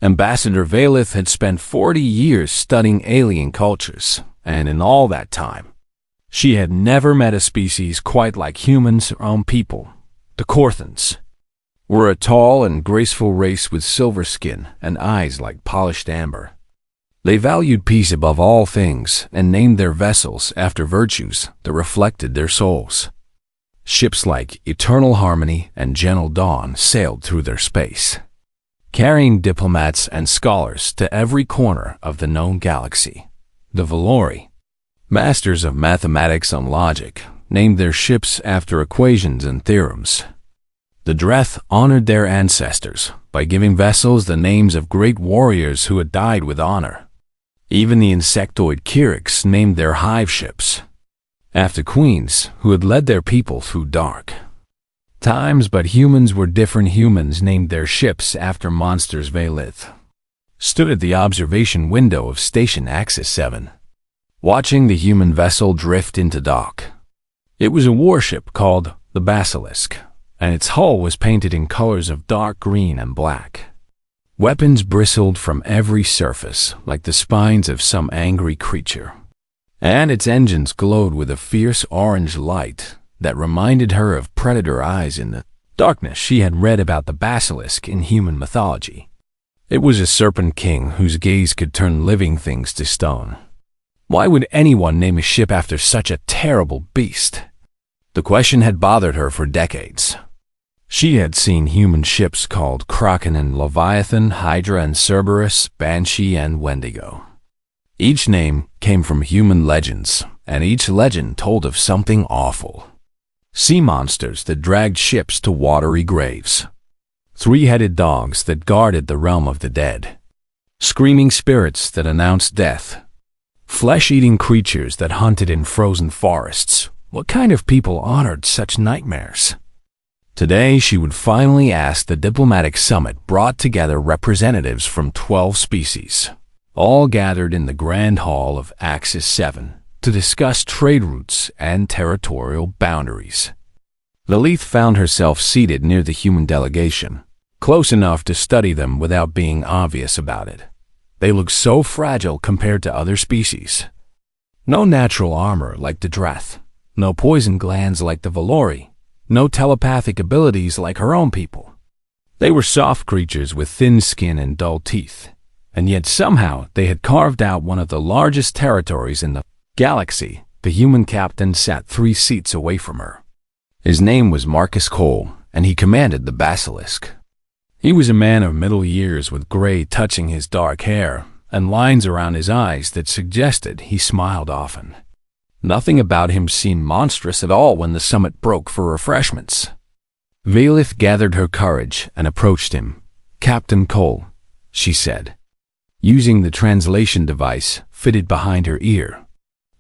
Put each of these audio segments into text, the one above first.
Ambassador Valith had spent 40 years studying alien cultures, and in all that time, she had never met a species quite like humans, her own people. The Korthans were a tall and graceful race with silver skin and eyes like polished amber. They valued peace above all things and named their vessels after virtues that reflected their souls. Ships like Eternal Harmony and Gentle Dawn sailed through their space, carrying diplomats and scholars to every corner of the known galaxy. The Valori, masters of mathematics and logic, named their ships after equations and theorems. The Dreth honored their ancestors by giving vessels the names of great warriors who had died with honor. Even the insectoid Kyrix named their hive ships after queens who had led their people through dark times, but humans were different. Humans named their ships after monsters. Valith stood at the observation window of Station Axis 7, watching the human vessel drift into dock. It was a warship called the Basilisk, and its hull was painted in colors of dark green and black. Weapons bristled from every surface like the spines of some angry creature, and its engines glowed with a fierce orange light that reminded her of predator eyes in the darkness. She had read about the basilisk in human mythology. It was a serpent king whose gaze could turn living things to stone. Why would anyone name a ship after such a terrible beast? The question had bothered her for decades. She had seen human ships called Kraken and Leviathan, Hydra and Cerberus, Banshee and Wendigo. Each name came from human legends, and each legend told of something awful. Sea monsters that dragged ships to watery graves. Three-headed dogs that guarded the realm of the dead. Screaming spirits that announced death. Flesh-eating creatures that hunted in frozen forests. What kind of people honored such nightmares? Today, she would finally ask. The diplomatic summit brought together representatives from 12 species, all gathered in the Grand Hall of Axis 7 to discuss trade routes and territorial boundaries. Valith found herself seated near the human delegation, close enough to study them without being obvious about it. They looked so fragile compared to other species. No natural armor like the Dreth, no poison glands like the Valori, no telepathic abilities like her own people. They were soft creatures with thin skin and dull teeth, and yet somehow they had carved out one of the largest territories in the galaxy. The human captain sat 3 seats away from her. His name was Marcus Cole, and he commanded the Basilisk. He was a man of middle years with gray touching his dark hair and lines around his eyes that suggested he smiled often. Nothing about him seemed monstrous at all when the summit broke for refreshments. Valith gathered her courage and approached him. "Captain Cole," she said, using the translation device fitted behind her ear.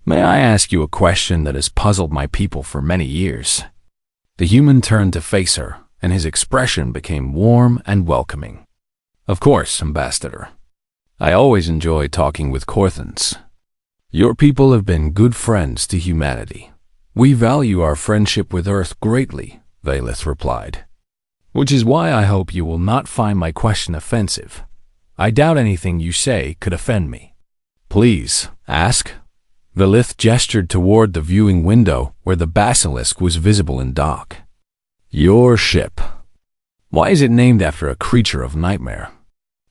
"May I ask you a question that has puzzled my people for many years?" The human turned to face her, and his expression became warm and welcoming. "Of course, Ambassador. I always enjoy talking with Korthans. Your people have been good friends to humanity. We value our friendship with Earth greatly," Valith replied. "Which is why I hope you will not find my question offensive. I doubt anything you say could offend me." "Please, ask." Valith gestured toward the viewing window where the basilisk was visible in dock. "Your ship. Why is it named after a creature of nightmare?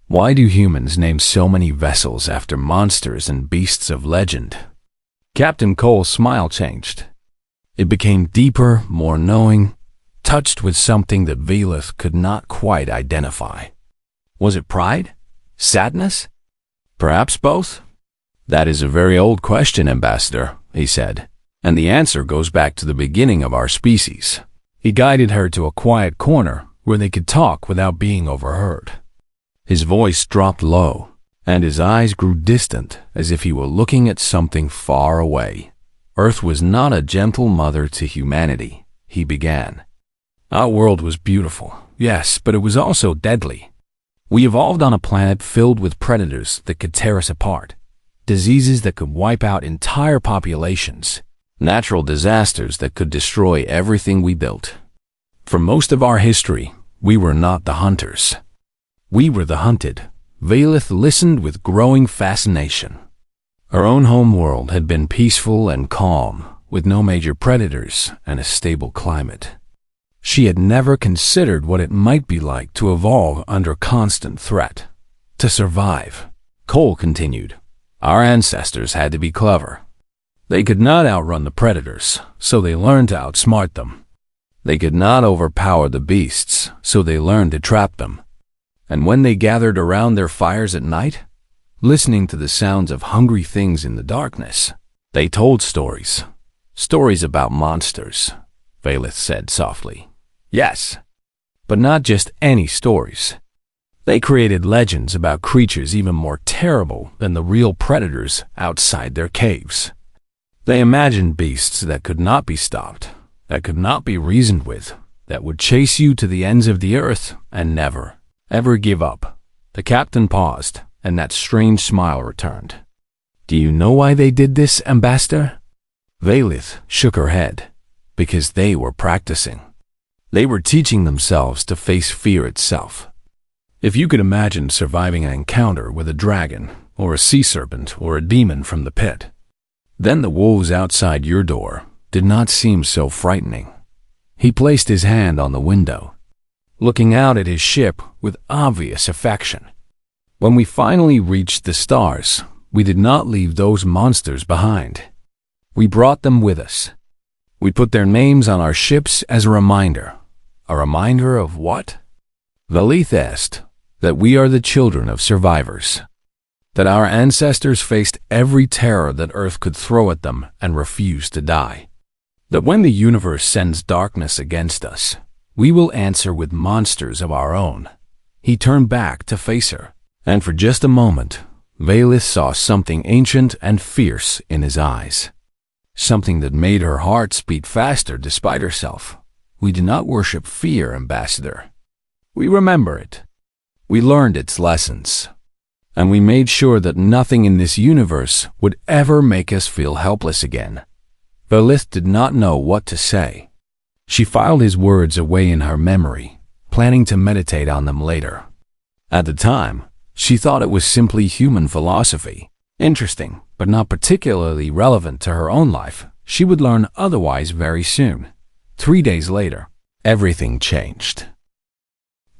Why do humans name so many vessels after monsters and beasts of legend?" Captain Cole's smile changed. It became deeper, more knowing, touched with something that Valith could not quite identify. Was it pride? Sadness? Perhaps both? "That is a very old question, Ambassador," he said, "and the answer goes back to the beginning of our species." He guided her to a quiet corner where they could talk without being overheard. His voice dropped low, and his eyes grew distant as if he were looking at something far away. "Earth was not a gentle mother to humanity," he began. "Our world was beautiful, yes, but it was also deadly. We evolved on a planet filled with predators that could tear us apart, diseases that could wipe out entire populations, natural disasters that could destroy everything we built. For most of our history, we were not the hunters. We were the hunted," Valith listened with growing fascination. Her own home world had been peaceful and calm, with no major predators and a stable climate. She had never considered what it might be like to evolve under constant threat. To survive, Cole continued, our ancestors had to be clever. They could not outrun the predators, so they learned to outsmart them. They could not overpower the beasts, so they learned to trap them. And when they gathered around their fires at night, listening to the sounds of hungry things in the darkness, they told stories. Stories about monsters, Valith said softly. Yes, but not just any stories. They created legends about creatures even more terrible than the real predators outside their caves. They imagined beasts that could not be stopped, that could not be reasoned with, that would chase you to the ends of the earth and never, ever give up. The captain paused, and that strange smile returned. Do you know why they did this, Ambassador? Valith shook her head. Because they were practicing. They were teaching themselves to face fear itself. If you could imagine surviving an encounter with a dragon, or a sea serpent, or a demon from the pit, then the wolves outside your door did not seem so frightening. He placed his hand on the window, looking out at his ship with obvious affection. When we finally reached the stars, we did not leave those monsters behind. We brought them with us. We put their names on our ships as a reminder. A reminder of what? Valith asked, that we are the children of survivors. That our ancestors faced every terror that Earth could throw at them and refused to die. That when the universe sends darkness against us, we will answer with monsters of our own. He turned back to face her, and for just a moment, Valith saw something ancient and fierce in his eyes. Something that made her heart beat faster despite herself. We do not worship fear, Ambassador. We remember it. We learned its lessons. And we made sure that nothing in this universe would ever make us feel helpless again. Valith did not know what to say. She filed his words away in her memory, planning to meditate on them later. At the time, she thought it was simply human philosophy. Interesting, but not particularly relevant to her own life. She would learn otherwise very soon. 3 days later, everything changed.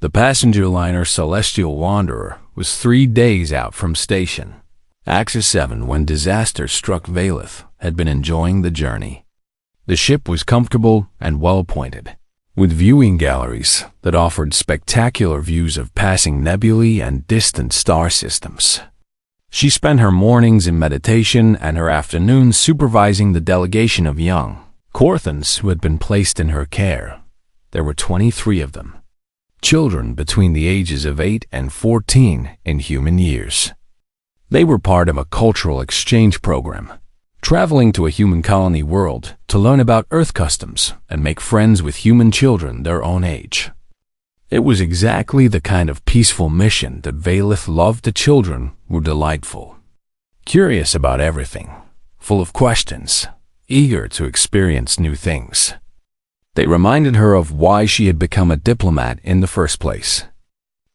The passenger liner Celestial Wanderer was 3 days out from station. Axis 7, when disaster struck Valith, had been enjoying the journey. The ship was comfortable and well-appointed, with viewing galleries that offered spectacular views of passing nebulae and distant star systems. She spent her mornings in meditation and her afternoons supervising the delegation of young Corthans who had been placed in her care. There were 23 of them. Children between the ages of 8 and 14 in human years. They were part of a cultural exchange program, traveling to a human colony world to learn about Earth customs and make friends with human children their own age. It was exactly the kind of peaceful mission that Valith loved. The children were delightful, curious about everything, full of questions, eager to experience new things. They reminded her of why she had become a diplomat in the first place.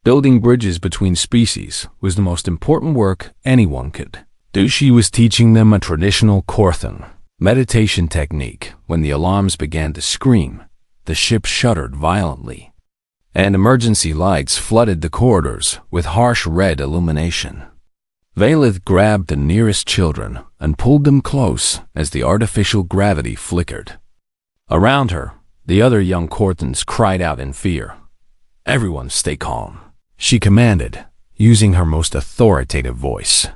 Building bridges between species was the most important work anyone could do. She was teaching them a traditional Corthan meditation technique. When the alarms began to scream, the ship shuddered violently, and emergency lights flooded the corridors with harsh red illumination. Valith grabbed the nearest children and pulled them close as the artificial gravity flickered. Around her, the other young Corthans cried out in fear. Everyone stay calm, she commanded, using her most authoritative voice.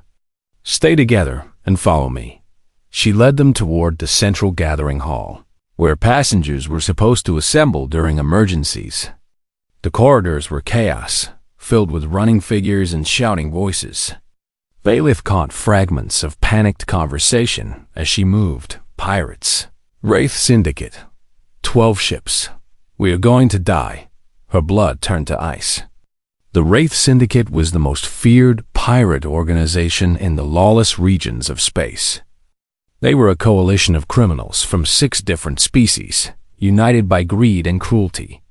Stay together and follow me. She led them toward the central gathering hall, where passengers were supposed to assemble during emergencies. The corridors were chaos, filled with running figures and shouting voices. Valith caught fragments of panicked conversation as she moved. Pirates. Wraith Syndicate. 12 ships. We are going to die. Her blood turned to ice. The Wraith Syndicate was the most feared pirate organization in the lawless regions of space. They were a coalition of criminals from 6 different species, united by greed and cruelty.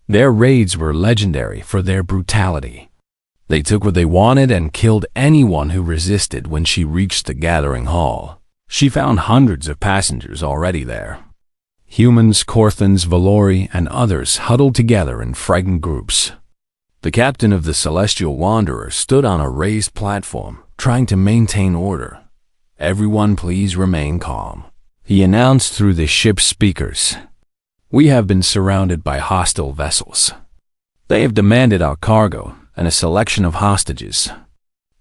Their raids were legendary for their brutality. They took what they wanted and killed anyone who resisted. When she reached the gathering hall, she found hundreds of passengers already there. Humans, Korthans, Valori, and others huddled together in frightened groups. The captain of the Celestial Wanderer stood on a raised platform, trying to maintain order. "Everyone please remain calm," he announced through the ship's speakers. "We have been surrounded by hostile vessels. They have demanded our cargo and a selection of hostages.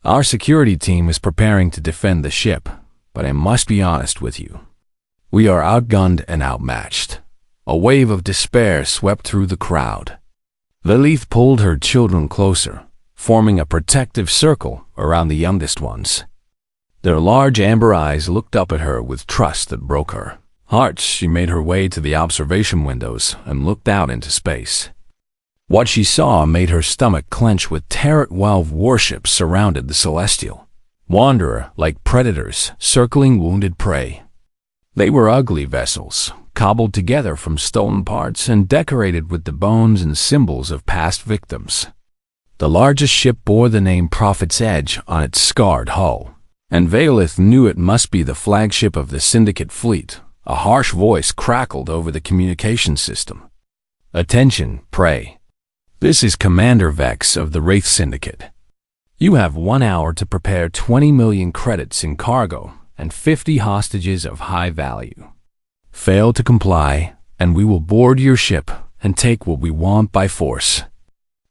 Our security team is preparing to defend the ship, but I must be honest with you. We are outgunned and outmatched." A wave of despair swept through the crowd. Lilith pulled her children closer, forming a protective circle around the youngest ones. Their large amber eyes looked up at her with trust that broke her heart. She made her way to the observation windows and looked out into space. What she saw made her stomach clench. With terror, 12 warships surrounded the Celestial Wanderer like predators circling wounded prey. They were ugly vessels, cobbled together from stolen parts and decorated with the bones and symbols of past victims. The largest ship bore the name Prophet's Edge on its scarred hull, and Valith knew it must be the flagship of the Syndicate fleet. A harsh voice crackled over the communication system. "Attention, prey. This is Commander Vex of the Wraith Syndicate. You have 1 hour to prepare 20 million credits in cargo and 50 hostages of high value. Fail to comply, and we will board your ship and take what we want by force.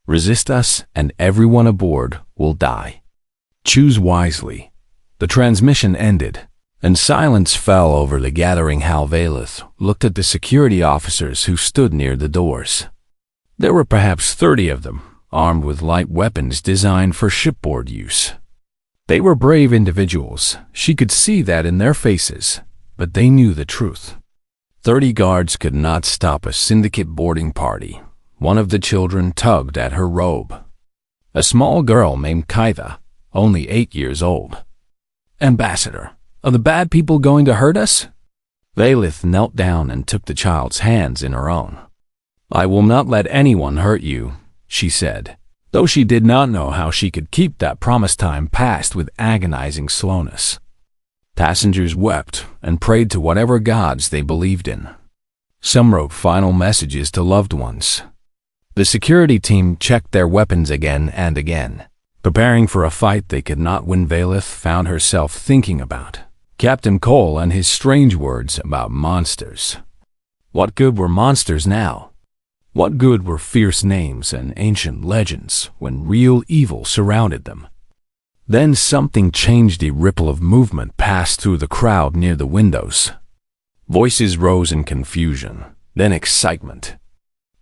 Resist us, and everyone aboard will die. Choose wisely." The transmission ended, and silence fell over the gathering. Hal Valith looked at the security officers who stood near the doors. There were perhaps 30 of them, armed with light weapons designed for shipboard use. They were brave individuals. She could see that in their faces, but they knew the truth. 30 guards could not stop a Syndicate boarding party. One of the children tugged at her robe. A small girl named Kaitha, only 8 years old. "Ambassador, are the bad people going to hurt us?" Valith knelt down and took the child's hands in her own. "I will not let anyone hurt you," she said, though she did not know how she could keep that promise. Time passed with agonizing slowness. Passengers wept and prayed to whatever gods they believed in. Some wrote final messages to loved ones. The security team checked their weapons again and again, preparing for a fight they could not win. Valith found herself thinking about Captain Cole and his strange words about monsters. What good were monsters now? What good were fierce names and ancient legends when real evil surrounded them? Then something changed. A ripple of movement passed through the crowd near the windows. Voices rose in confusion, then excitement.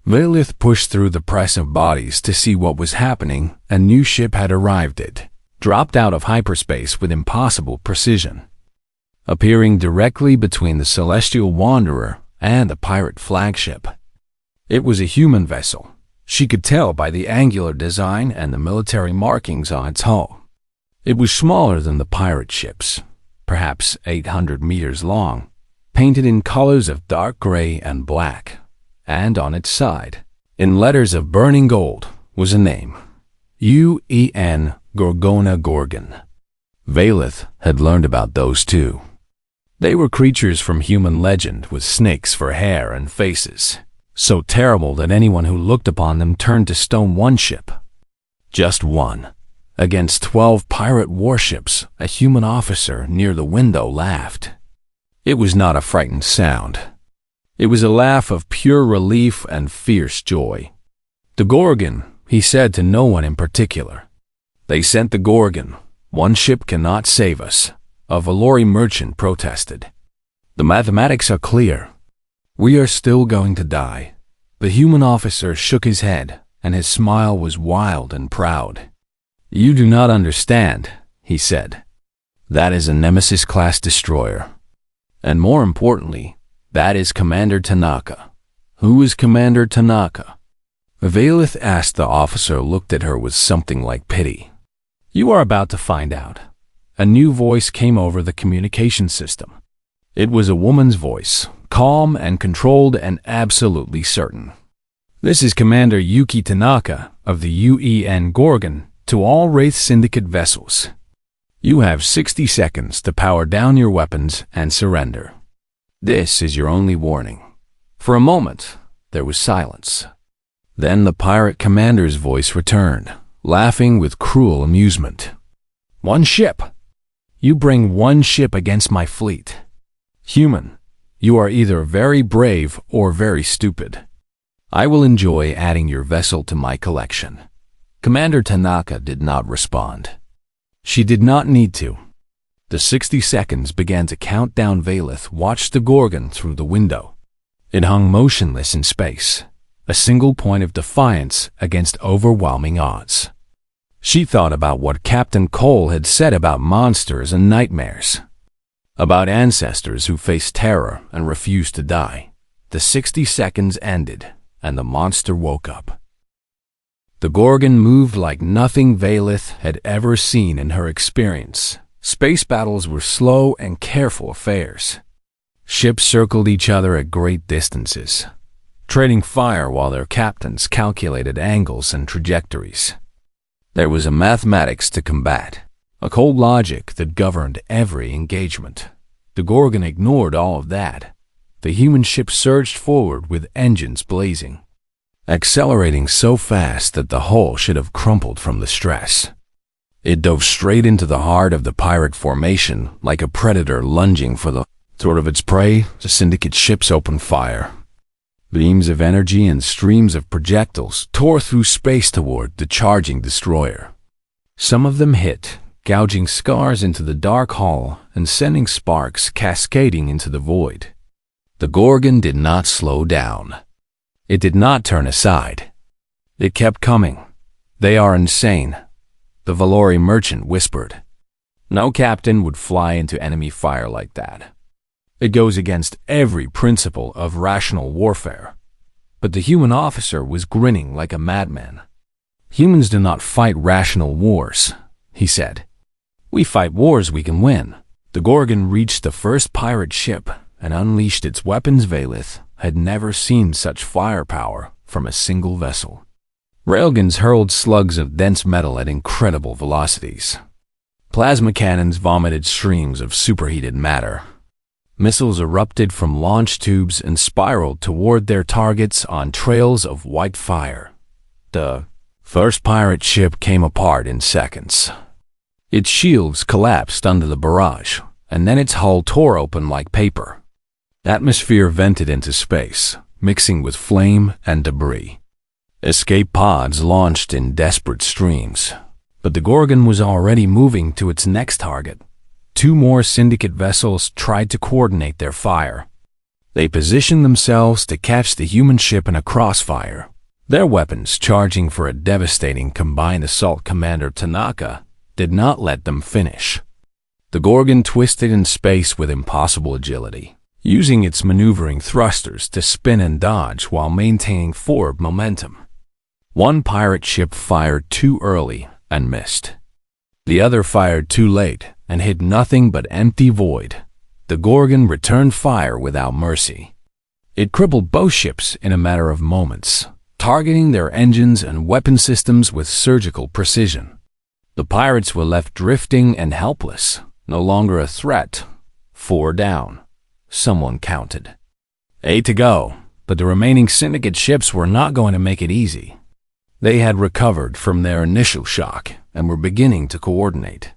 Valith pushed through the press of bodies to see what was happening. A new ship had arrived. It dropped out of hyperspace with impossible precision, appearing directly between the Celestial Wanderer and the pirate flagship. It was a human vessel. She could tell by the angular design and the military markings on its hull. It was smaller than the pirate ships, perhaps 800 meters long, painted in colors of dark gray and black, and on its side, in letters of burning gold, was a name: U-E-N Gorgona Gorgon. Valith had learned about those too. They were creatures from human legend with snakes for hair and faces, so terrible that anyone who looked upon them turned to stone. One ship, just one, against 12 pirate warships. A human officer near the window laughed. It was not a frightened sound. It was a laugh of pure relief and fierce joy. "The Gorgon," he said to no one in particular. "They sent the Gorgon. One ship cannot save us," a Valori merchant protested. "The mathematics are clear. We are still going to die." The human officer shook his head, and his smile was wild and proud. "You do not understand," he said. "That is a Nemesis-class destroyer. And more importantly, that is Commander Tanaka." "Who is Commander Tanaka?" Valith asked. The officer looked at her with something like pity. "You are about to find out." A new voice came over the communication system. It was a woman's voice, calm and controlled and absolutely certain. "This is Commander Yuki Tanaka of the UEN Gorgon, to all Wraith Syndicate vessels. You have 60 seconds to power down your weapons and surrender. This is your only warning." For a moment, there was silence. Then the pirate commander's voice returned, laughing with cruel amusement. "One ship! You bring one ship against my fleet. Human, you are either very brave or very stupid. I will enjoy adding your vessel to my collection." Commander Tanaka did not respond. She did not need to. The 60 seconds began to count down. Valeth watched the Gorgon through the window. It hung motionless in space, a single point of defiance against overwhelming odds. She thought about what Captain Cole had said about monsters and nightmares, about ancestors who faced terror and refused to die. The 60 seconds ended, and the monster woke up. The Gorgon moved like nothing Valeth had ever seen in her experience. Space battles were slow and careful affairs. Ships circled each other at great distances, trading fire while their captains calculated angles and trajectories. There was a mathematics to combat, a cold logic that governed every engagement. The Gorgon ignored all of that. The human ship surged forward with engines blazing, accelerating so fast that the hull should have crumpled from the stress. It dove straight into the heart of the pirate formation like a predator lunging for the throat of its prey. The syndicate ships opened fire. Beams of energy and streams of projectiles tore through space toward the charging destroyer. Some of them hit, gouging scars into the dark hull and sending sparks cascading into the void. The Gorgon did not slow down. It did not turn aside. It kept coming. "They are insane," the Valori merchant whispered. "No captain would fly into enemy fire like that. It goes against every principle of rational warfare." But the human officer was grinning like a madman. "Humans do not fight rational wars," he said. "We fight wars we can win." The Gorgon reached the first pirate ship and unleashed its weapons. Valeth had never seen such firepower from a single vessel. Railguns hurled slugs of dense metal at incredible velocities. Plasma cannons vomited streams of superheated matter. Missiles erupted from launch tubes and spiraled toward their targets on trails of white fire. The first pirate ship came apart in seconds. Its shields collapsed under the barrage, and then its hull tore open like paper. Atmosphere vented into space, mixing with flame and debris. Escape pods launched in desperate streams, but the Gorgon was already moving to its next target. 2 more syndicate vessels tried to coordinate their fire. They positioned themselves to catch the human ship in a crossfire, their weapons charging for a devastating combined assault. Commander Tanaka did not let them finish. The Gorgon twisted in space with impossible agility, using its maneuvering thrusters to spin and dodge while maintaining forward momentum. One pirate ship fired too early and missed. The other fired too late and hit nothing but empty void. The Gorgon returned fire without mercy. It crippled both ships in a matter of moments, targeting their engines and weapon systems with surgical precision. The pirates were left drifting and helpless, no longer a threat. 4 down. Someone counted. 8 to go, but the remaining syndicate ships were not going to make it easy. They had recovered from their initial shock and were beginning to coordinate.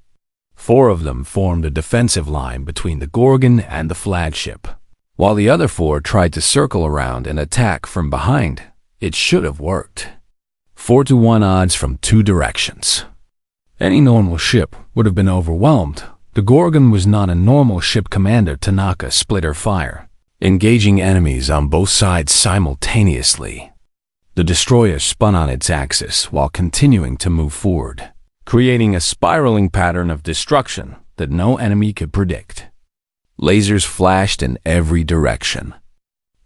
4 of them formed a defensive line between the Gorgon and the flagship, while the other 4 tried to circle around and attack from behind. It should have worked. 4 to 1 odds from 2 directions. Any normal ship would have been overwhelmed. The Gorgon was not a normal ship. Commander Tanaka split her fire, engaging enemies on both sides simultaneously. The destroyer spun on its axis while continuing to move forward, creating a spiraling pattern of destruction that no enemy could predict. Lasers flashed in every direction.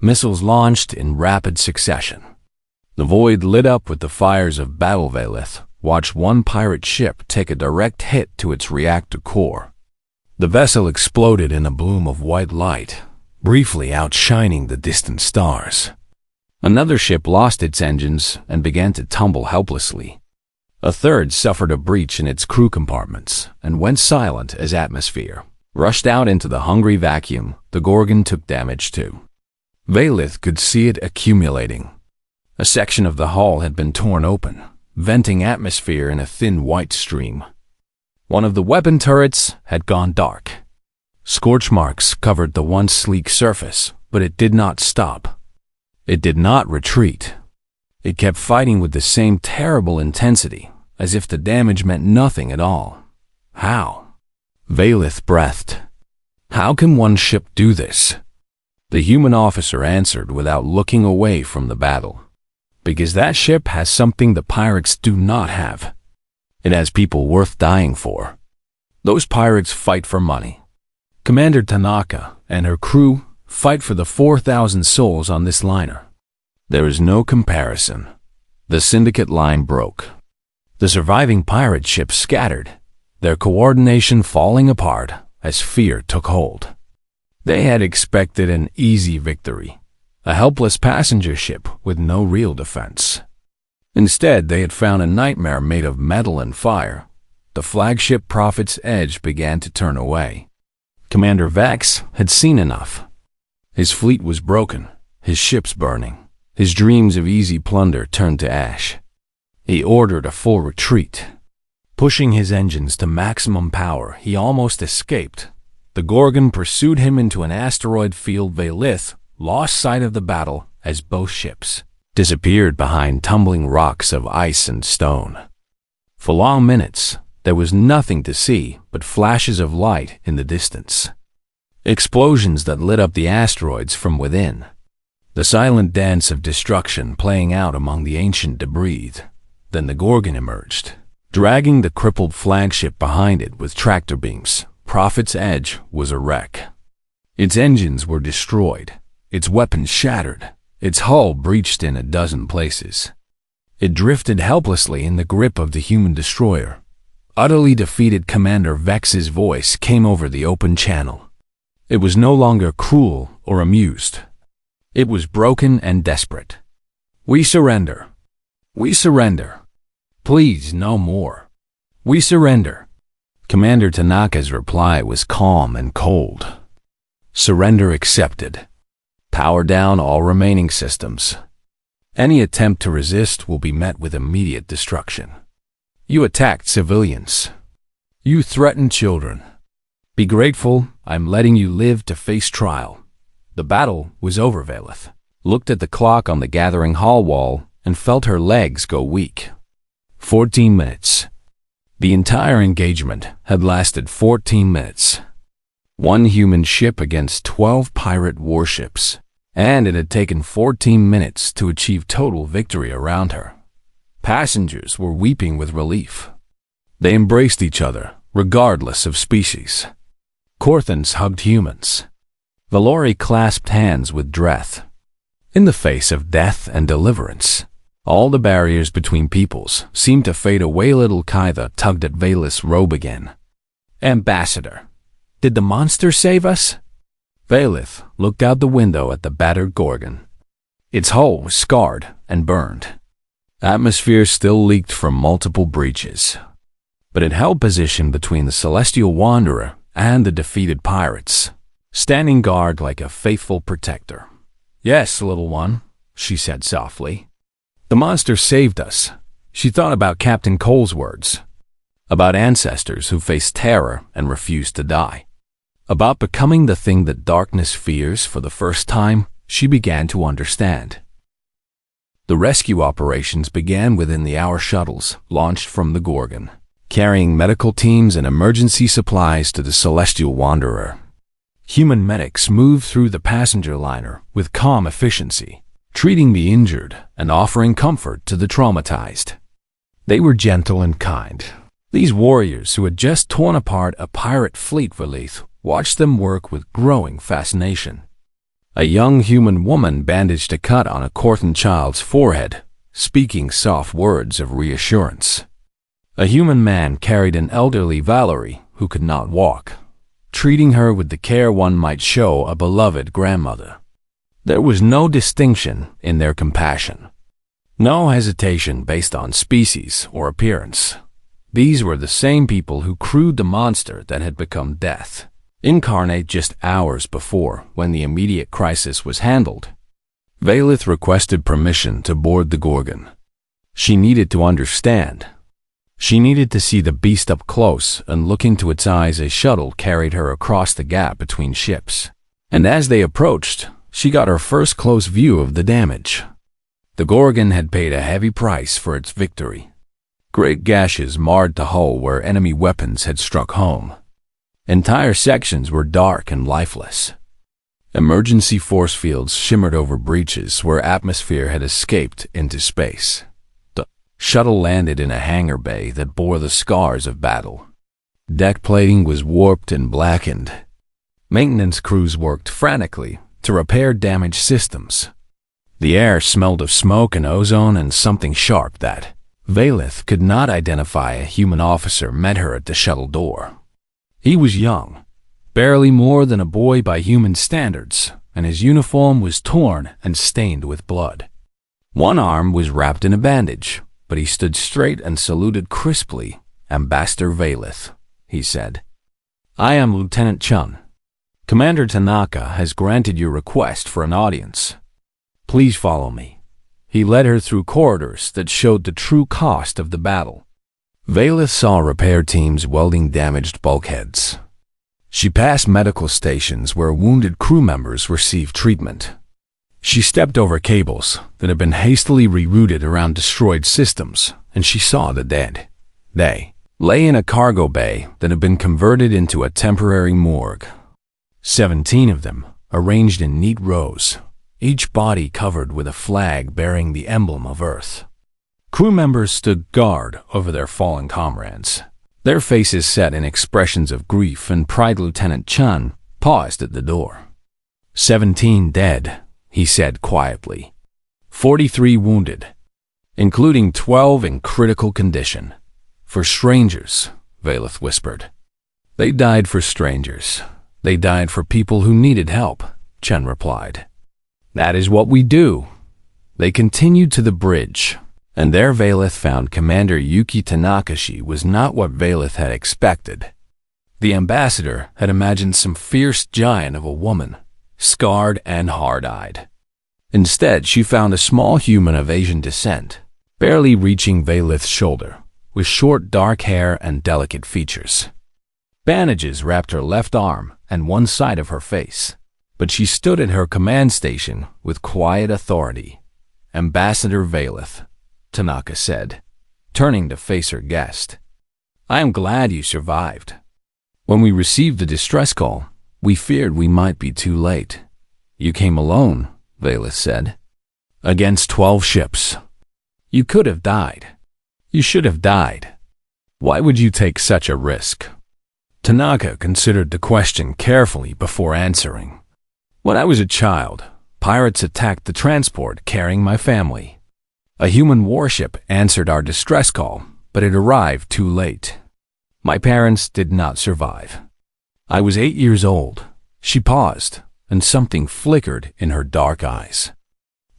Missiles launched in rapid succession. The void lit up with the fires of battle. Valeth watched one pirate ship take a direct hit to its reactor core. The vessel exploded in a bloom of white light, briefly outshining the distant stars. Another ship lost its engines and began to tumble helplessly. A third suffered a breach in its crew compartments and went silent as atmosphere rushed out into the hungry vacuum. The Gorgon took damage too. Valith could see it accumulating. A section of the hull had been torn open, venting atmosphere in a thin white stream. One of the weapon turrets had gone dark. Scorch marks covered the once sleek surface, but it did not stop. It did not retreat. It kept fighting with the same terrible intensity, as if the damage meant nothing at all. How? Valith breathed. How can one ship do this? The human officer answered without looking away from the battle. Because that ship has something the pirates do not have. It has people worth dying for. Those pirates fight for money. Commander Tanaka and her crew fight for the 4,000 souls on this liner. There is no comparison. The syndicate line broke. The surviving pirate ships scattered, their coordination falling apart as fear took hold. They had expected an easy victory, a helpless passenger ship with no real defense. Instead, they had found a nightmare made of metal and fire. The flagship Prophet's Edge began to turn away. Commander Vex had seen enough. His fleet was broken, his ships burning, his dreams of easy plunder turned to ash. He ordered a full retreat. Pushing his engines to maximum power, he almost escaped. The Gorgon pursued him into an asteroid field. Valith lost sight of the battle as both ships disappeared behind tumbling rocks of ice and stone. For long minutes, there was nothing to see but flashes of light in the distance. Explosions that lit up the asteroids from within. The silent dance of destruction playing out among the ancient debris. Then the Gorgon emerged, dragging the crippled flagship behind it with tractor beams. Prophet's Edge was a wreck. Its engines were destroyed, its weapons shattered, its hull breached in a dozen places. It drifted helplessly in the grip of the human destroyer. Utterly defeated, Commander Vex's voice came over the open channel. It was no longer cruel or amused. It was broken and desperate. We surrender. We surrender. Please, no more. We surrender. Commander Tanaka's reply was calm and cold. Surrender accepted. Power down all remaining systems. Any attempt to resist will be met with immediate destruction. You attacked civilians. You threatened children. Be grateful I'm letting you live to face trial. The battle was over. Valith looked at the clock on the gathering hall wall and felt her legs go weak. 14 minutes. The entire engagement had lasted 14 minutes. One human ship against 12 pirate warships, and it had taken 14 minutes to achieve total victory around her. Passengers were weeping with relief. They embraced each other, regardless of species. Corthans hugged humans. Valori clasped hands with Dreth. In the face of death and deliverance, all the barriers between peoples seemed to fade away. Little Kytha tugged at Valith's robe again. Ambassador, did the monster save us? Valith looked out the window at the battered Gorgon. Its hull was scarred and burned. Atmosphere still leaked from multiple breaches, but it held position between the Celestial Wanderer and the defeated pirates, standing guard like a faithful protector. Yes, little one, she said softly. The monster saved us. She thought about Captain Cole's words, about ancestors who faced terror and refused to die. About becoming the thing that darkness fears. For the first time, she began to understand. The rescue operations began within the hour. Shuttles launched from the Gorgon, carrying medical teams and emergency supplies to the Celestial Wanderer. Human medics moved through the passenger liner with calm efficiency, treating the injured and offering comfort to the traumatized. They were gentle and kind. These warriors who had just torn apart a pirate fleet. Valith watched them work with growing fascination. A young human woman bandaged a cut on a Corthan child's forehead, speaking soft words of reassurance. A human man carried an elderly Valerie who could not walk, treating her with the care one might show a beloved grandmother. There was no distinction in their compassion. No hesitation based on species or appearance. These were the same people who crewed the monster that had become Death, incarnate just hours before when the immediate crisis was handled. Valeth requested permission to board the Gorgon. She needed to understand. She needed to see the beast up close, and look into its eyes. A shuttle carried her across the gap between ships. And as they approached, she got her first close view of the damage. The Gorgon had paid a heavy price for its victory. Great gashes marred the hull where enemy weapons had struck home. Entire sections were dark and lifeless. Emergency force fields shimmered over breaches where atmosphere had escaped into space. The shuttle landed in a hangar bay that bore the scars of battle. Deck plating was warped and blackened. Maintenance crews worked frantically to repair damaged systems. The air smelled of smoke and ozone, and something sharp that Valeth could not identify a human officer met her at the shuttle door. He was young, barely more than a boy by human standards, and his uniform was torn and stained with blood. One arm was wrapped in a bandage, but he stood straight and saluted crisply. "Ambassador Valeth," he said. "I am Lieutenant Chun. Commander Tanaka has granted your request for an audience. Please follow me." He led her through corridors that showed the true cost of the battle. Valeth saw repair teams welding damaged bulkheads. She passed medical stations where wounded crew members received treatment. She stepped over cables that had been hastily rerouted around destroyed systems, and she saw the dead. They lay in a cargo bay that had been converted into a temporary morgue. 17 of them, arranged in neat rows, each body covered with a flag bearing the emblem of Earth. Crew members stood guard over their fallen comrades, their faces set in expressions of grief and pride. Lieutenant Chun paused at the door. 17 dead, he said quietly. 43 wounded, including 12 in critical condition. For strangers, Valeth whispered. They died for strangers. They died for people who needed help, Chun replied. That is what we do. They continued to the bridge, and there Valeth found Commander Yuki Tanaka. She was not what Valeth had expected. The ambassador had imagined some fierce giant of a woman, scarred and hard-eyed. Instead, she found a small human of Asian descent, barely reaching Valeth's shoulder, with short dark hair and delicate features. Bandages wrapped her left arm and one side of her face, but she stood at her command station with quiet authority. Ambassador Valeth, Tanaka said, turning to face her guest. I am glad you survived. When we received the distress call, we feared we might be too late. You came alone, Valeth said. Against 12 ships. You could have died. You should have died. Why would you take such a risk? Tanaka considered the question carefully before answering. When I was a child, pirates attacked the transport carrying my family. A human warship answered our distress call, but it arrived too late. My parents did not survive. I was 8 years old. She paused, and something flickered in her dark eyes.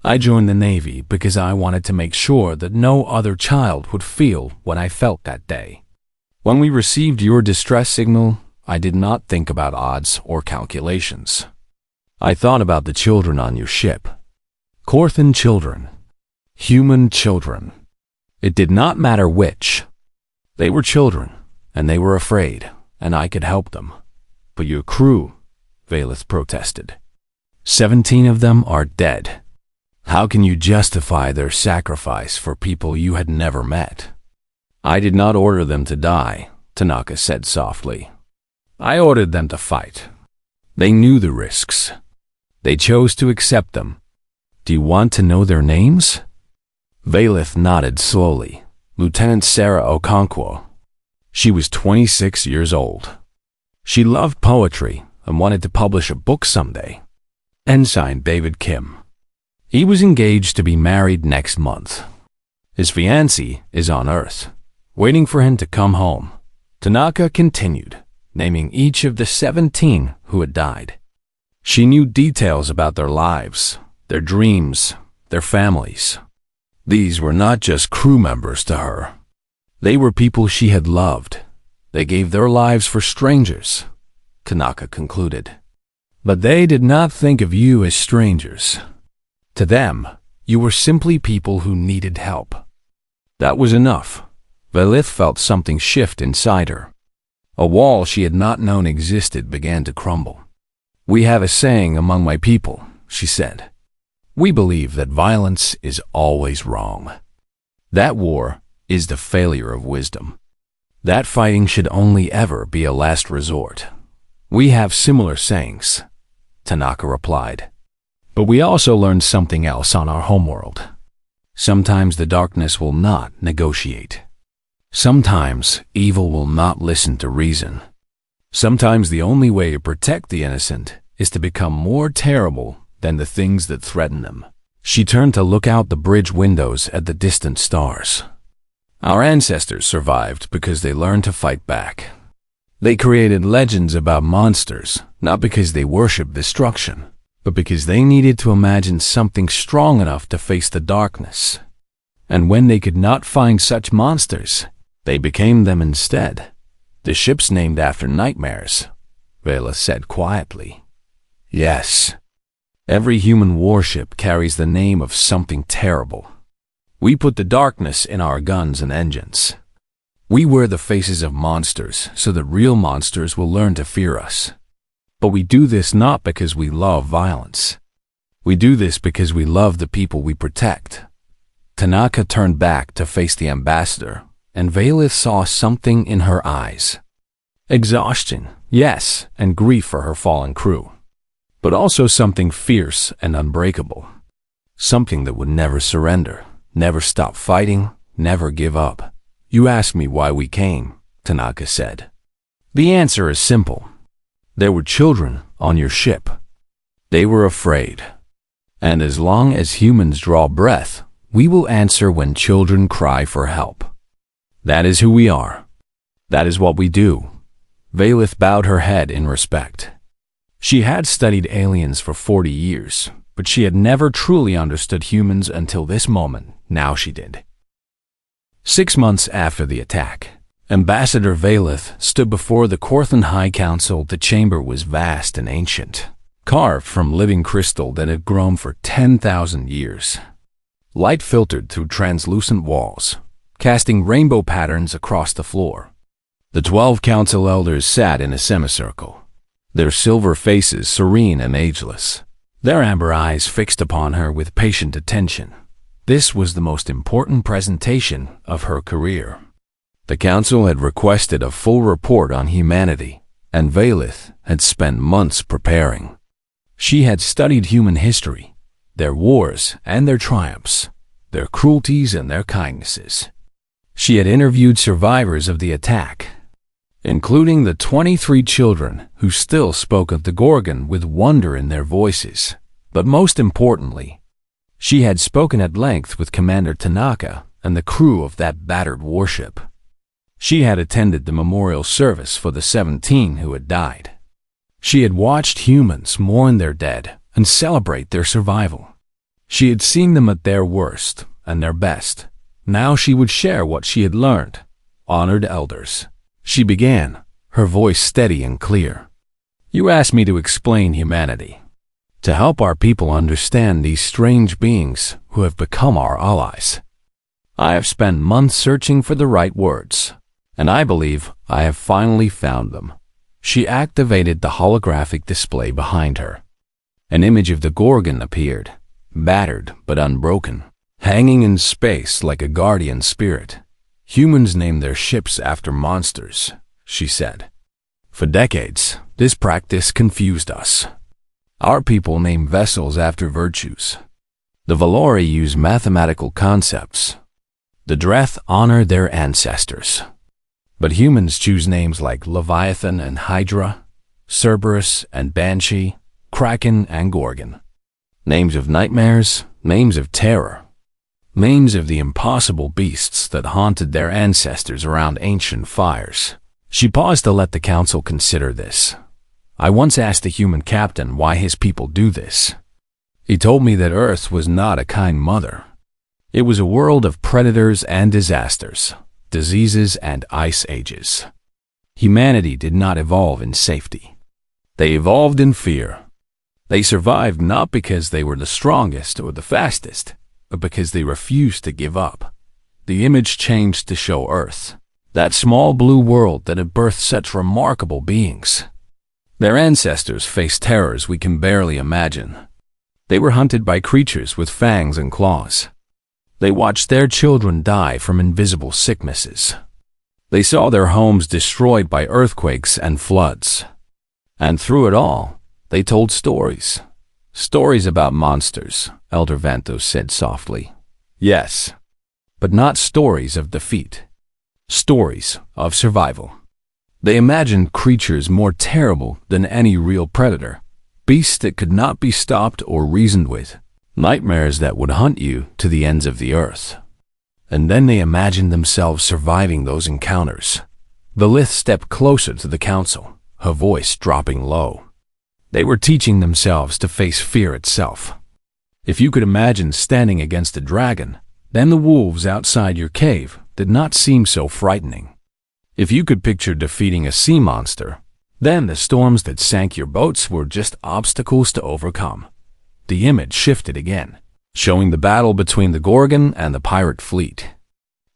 I joined the Navy because I wanted to make sure that no other child would feel what I felt that day. When we received your distress signal, I did not think about odds or calculations. I thought about the children on your ship. Korthan children. Human children. It did not matter which. They were children, and they were afraid, and I could help them. But your crew, Valeth protested. 17 of them are dead. How can you justify their sacrifice for people you had never met? I did not order them to die, Tanaka said softly. I ordered them to fight. They knew the risks. They chose to accept them. Do you want to know their names? Valeth nodded slowly. Lieutenant Sarah Okonkwo. She was 26 years old. She loved poetry and wanted to publish a book someday. Ensign David Kim. He was engaged to be married next month. His fiancée is on Earth, waiting for him to come home. Tanaka continued, naming each of the 17 who had died. She knew details about their lives, their dreams, their families. These were not just crew members to her. They were people she had loved. They gave their lives for strangers, Tanaka concluded. But they did not think of you as strangers. To them, you were simply people who needed help. That was enough. Velith felt something shift inside her. A wall she had not known existed began to crumble. We have a saying among my people, she said. We believe that violence is always wrong. That war is the failure of wisdom. That fighting should only ever be a last resort. We have similar sayings, Tanaka replied. But we also learned something else on our homeworld. Sometimes the darkness will not negotiate. Sometimes evil will not listen to reason. Sometimes the only way to protect the innocent is to become more terrible than the things that threaten them. She turned to look out the bridge windows at the distant stars. Our ancestors survived because they learned to fight back. They created legends about monsters, not because they worshiped destruction, but because they needed to imagine something strong enough to face the darkness. And when they could not find such monsters, they became them instead. The ship's named after nightmares, Vela said quietly. Yes. Every human warship carries the name of something terrible. We put the darkness in our guns and engines. We wear the faces of monsters so that real monsters will learn to fear us. But we do this not because we love violence. We do this because we love the people we protect. Tanaka turned back to face the ambassador, and Velith saw something in her eyes. Exhaustion, yes, and grief for her fallen crew. But also something fierce and unbreakable. Something that would never surrender, never stop fighting, never give up. You asked me why we came, Tanaka said. The answer is simple. There were children on your ship. They were afraid. And as long as humans draw breath, we will answer when children cry for help. That is who we are. That is what we do. Velith bowed her head in respect. She had studied aliens for 40 years, but she had never truly understood humans until this moment. Now she did. 6 months after the attack, Ambassador Velith stood before the Korthan High Council. The chamber was vast and ancient, carved from living crystal that had grown for 10,000 years. Light filtered through translucent walls, casting rainbow patterns across the floor. The 12 council elders sat in a semicircle, their silver faces serene and ageless, their amber eyes fixed upon her with patient attention. This was the most important presentation of her career. The council had requested a full report on humanity, and Velith had spent months preparing. She had studied human history, their wars and their triumphs, their cruelties and their kindnesses. She had interviewed survivors of the attack, including the 23 children who still spoke of the Gorgon with wonder in their voices. But most importantly, she had spoken at length with Commander Tanaka and the crew of that battered warship. She had attended the memorial service for the 17 who had died. She had watched humans mourn their dead and celebrate their survival. She had seen them at their worst and their best. Now she would share what she had learned. Honored elders. She began, her voice steady and clear. You asked me to explain humanity, to help our people understand these strange beings who have become our allies. I have spent months searching for the right words, and I believe I have finally found them. She activated the holographic display behind her. An image of the Gorgon appeared, battered but unbroken, hanging in space like a guardian spirit. Humans name their ships after monsters, she said. For decades, this practice confused us. Our people name vessels after virtues. The Valori use mathematical concepts. The Dreth honor their ancestors. But humans choose names like Leviathan and Hydra, Cerberus and Banshee, Kraken and Gorgon. Names of nightmares, names of terror. Names of the impossible beasts that haunted their ancestors around ancient fires. She paused to let the council consider this. I once asked a human captain why his people do this. He told me that Earth was not a kind mother. It was a world of predators and disasters, diseases and ice ages. Humanity did not evolve in safety. They evolved in fear. They survived not because they were the strongest or the fastest, but because they refused to give up. The image changed to show Earth, that small blue world that had birthed such remarkable beings. Their ancestors faced terrors we can barely imagine. They were hunted by creatures with fangs and claws. They watched their children die from invisible sicknesses. They saw their homes destroyed by earthquakes and floods. And through it all, they told stories. Stories about monsters, Elder Vanthos said softly. Yes, but not stories of defeat. Stories of survival. They imagined creatures more terrible than any real predator, beasts that could not be stopped or reasoned with, nightmares that would hunt you to the ends of the earth. And then they imagined themselves surviving those encounters. The Lith stepped closer to the council, her voice dropping low. They were teaching themselves to face fear itself. If you could imagine standing against a dragon, then the wolves outside your cave did not seem so frightening. If you could picture defeating a sea monster, then the storms that sank your boats were just obstacles to overcome. The image shifted again, showing the battle between the Gorgon and the pirate fleet.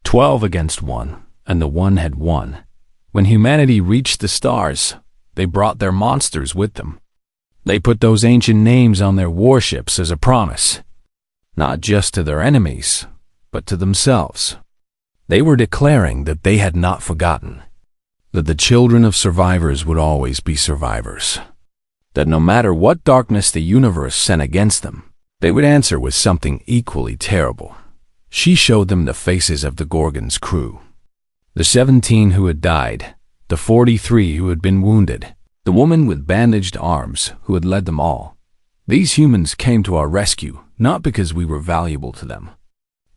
12 against 1, and the one had won. When humanity reached the stars, they brought their monsters with them. They put those ancient names on their warships as a promise, not just to their enemies, but to themselves. They were declaring that they had not forgotten, that the children of survivors would always be survivors, that no matter what darkness the universe sent against them, they would answer with something equally terrible. She showed them the faces of the Gorgon's crew, the 17 who had died, the 43 who had been wounded, the woman with bandaged arms who had led them all. These humans came to our rescue not because we were valuable to them,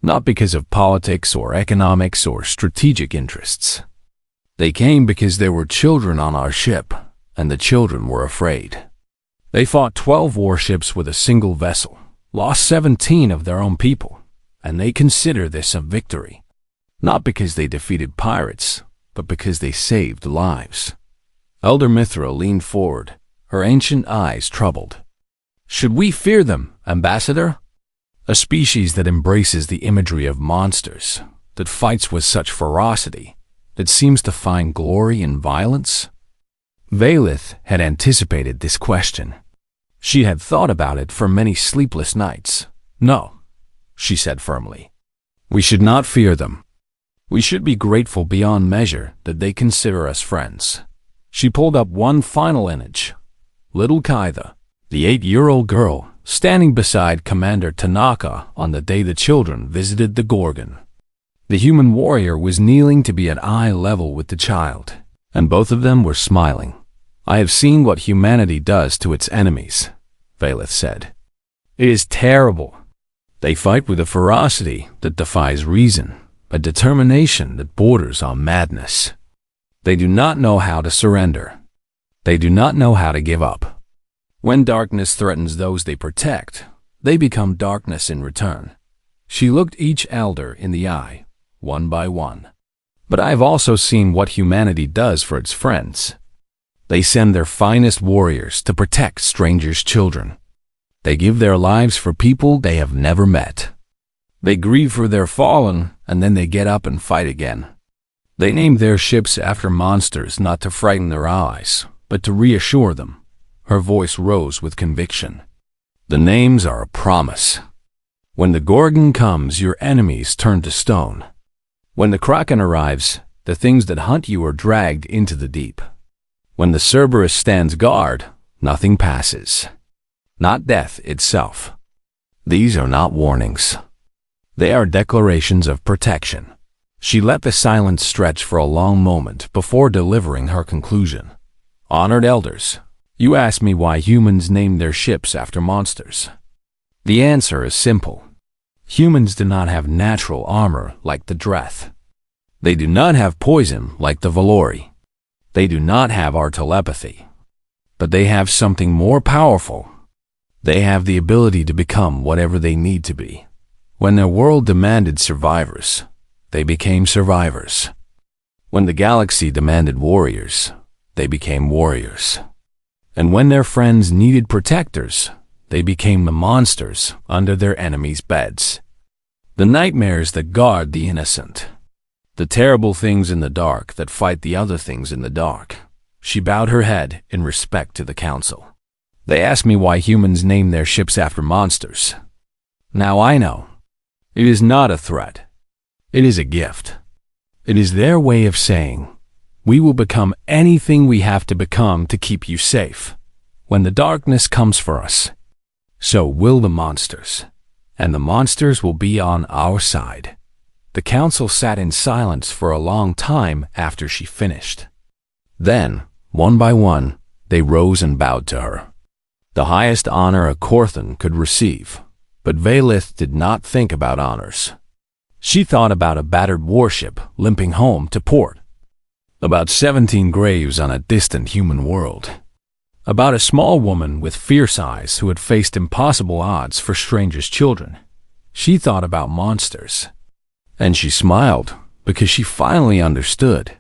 not because of politics or economics or strategic interests. They came because there were children on our ship, and the children were afraid. They fought 12 warships with a single vessel, lost 17 of their own people, and they consider this a victory, not because they defeated pirates, but because they saved lives. Elder Mithra leaned forward, her ancient eyes troubled. Should we fear them, Ambassador? A species that embraces the imagery of monsters, that fights with such ferocity, that seems to find glory in violence? Valith had anticipated this question. She had thought about it for many sleepless nights. No, she said firmly. We should not fear them. We should be grateful beyond measure that they consider us friends. She pulled up one final image. Little Kaida, the 8-year-old girl, standing beside Commander Tanaka on the day the children visited the Gorgon. The human warrior was kneeling to be at eye level with the child, and both of them were smiling. I have seen what humanity does to its enemies, Valith said. It is terrible. They fight with a ferocity that defies reason, a determination that borders on madness. They do not know how to surrender. They do not know how to give up. When darkness threatens those they protect, they become darkness in return. She looked each elder in the eye, one by one. But I have also seen what humanity does for its friends. They send their finest warriors to protect strangers' children. They give their lives for people they have never met. They grieve for their fallen, and then they get up and fight again. They name their ships after monsters not to frighten their allies, but to reassure them. Her voice rose with conviction. The names are a promise. When the Gorgon comes, your enemies turn to stone. When the Kraken arrives, the things that hunt you are dragged into the deep. When the Cerberus stands guard, nothing passes. Not death itself. These are not warnings. They are declarations of protection. She let the silence stretch for a long moment before delivering her conclusion. Honored elders, you asked me why humans named their ships after monsters. The answer is simple. Humans do not have natural armor like the Dreth. They do not have poison like the Valori. They do not have our telepathy. But they have something more powerful. They have the ability to become whatever they need to be. When their world demanded survivors, they became survivors. When the galaxy demanded warriors, they became warriors. And when their friends needed protectors, they became the monsters under their enemies' beds. The nightmares that guard the innocent. The terrible things in the dark that fight the other things in the dark. She bowed her head in respect to the council. They asked me why humans name their ships after monsters. Now I know. It is not a threat. It is a gift. It is their way of saying, we will become anything we have to become to keep you safe. When the darkness comes for us, so will the monsters. And the monsters will be on our side. The council sat in silence for a long time after she finished. Then, one by one, they rose and bowed to her. The highest honor a Corthan could receive. But Valith did not think about honors. She thought about a battered warship limping home to port. About 17 graves on a distant human world. About a small woman with fierce eyes who had faced impossible odds for strangers' children. She thought about monsters. And she smiled because she finally understood.